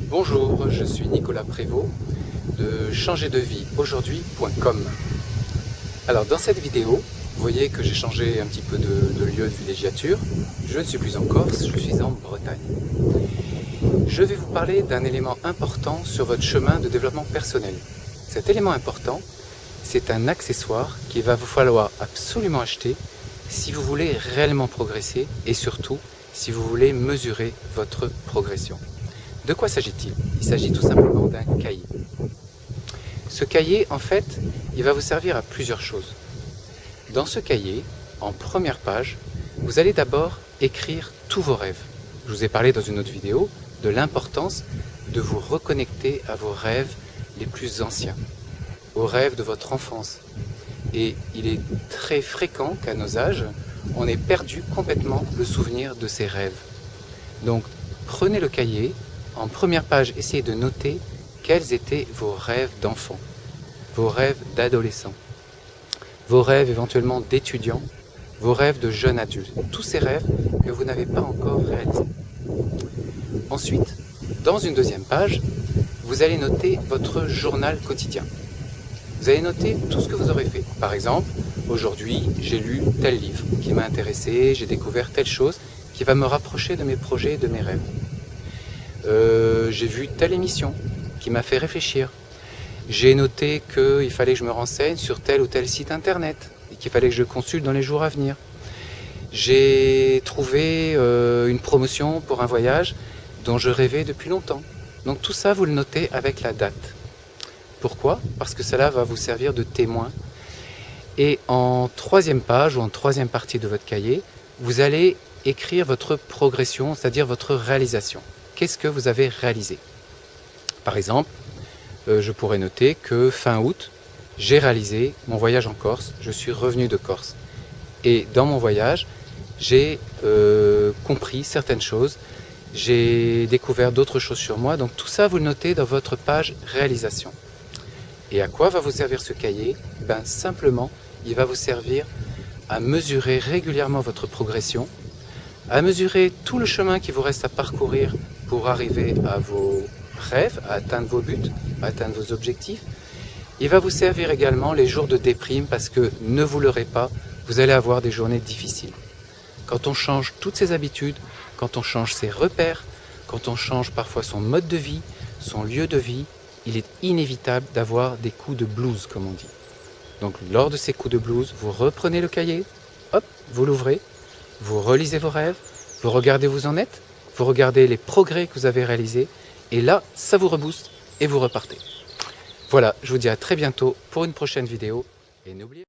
Bonjour, je suis Nicolas Prévost de changerdevieaujourd'hui.com. Alors dans cette vidéo, vous voyez que j'ai changé un petit peu de lieu de villégiature. Je ne suis plus en Corse, je suis en Bretagne. Je vais vous parler d'un élément important sur votre chemin de développement personnel. Cet élément important, c'est un accessoire qu'il va vous falloir absolument acheter si vous voulez réellement progresser et surtout si vous voulez mesurer votre progression. De quoi s'agit-il? Il s'agit tout simplement d'un cahier. Ce cahier, en fait, il va vous servir à plusieurs choses. Dans ce cahier, en première page, vous allez d'abord écrire tous vos rêves. Je vous ai parlé dans une autre vidéo de l'importance de vous reconnecter à vos rêves les plus anciens, aux rêves de votre enfance. Et il est très fréquent qu'à nos âges, on ait perdu complètement le souvenir de ces rêves. Donc, prenez le cahier. En première page, essayez de noter quels étaient vos rêves d'enfant, vos rêves d'adolescent, vos rêves éventuellement d'étudiant, vos rêves de jeune adulte, tous ces rêves que vous n'avez pas encore réalisés. Ensuite, dans une deuxième page, vous allez noter votre journal quotidien. Vous allez noter tout ce que vous aurez fait. Par exemple, aujourd'hui, j'ai lu tel livre qui m'a intéressé, j'ai découvert telle chose qui va me rapprocher de mes projets et de mes rêves. J'ai vu telle émission qui m'a fait réfléchir. J'ai noté qu'il fallait que je me renseigne sur tel ou tel site internet et qu'il fallait que je consulte dans les jours à venir. J'ai trouvé une promotion pour un voyage dont je rêvais depuis longtemps. Donc tout ça, vous le notez avec la date. Pourquoi? Parce que cela va vous servir de témoin. Et en troisième page ou en troisième partie de votre cahier, vous allez écrire votre progression, c'est-à-dire votre réalisation. Qu'est-ce que vous avez réalisé? Par exemple, je pourrais noter que fin août, j'ai réalisé mon voyage en Corse, je suis revenu de Corse. Et dans mon voyage, j'ai compris certaines choses, j'ai découvert d'autres choses sur moi, donc tout ça vous le notez dans votre page réalisation. Et à quoi va vous servir ce cahier? Ben, simplement, il va vous servir à mesurer régulièrement votre progression, à mesurer tout le chemin qui vous reste à parcourir pour arriver à vos rêves, à atteindre vos buts, à atteindre vos objectifs. Il va vous servir également les jours de déprime parce que, ne vous leurrez pas, vous allez avoir des journées difficiles. Quand on change toutes ses habitudes, quand on change ses repères, quand on change parfois son mode de vie, son lieu de vie, il est inévitable d'avoir des coups de blues, comme on dit. Donc lors de ces coups de blues, vous reprenez le cahier, hop, vous l'ouvrez, vous relisez vos rêves, vous regardez où vous en êtes, vous regardez les progrès que vous avez réalisés, et là, ça vous rebooste et vous repartez. Voilà, je vous dis à très bientôt pour une prochaine vidéo, et n'oubliez pas...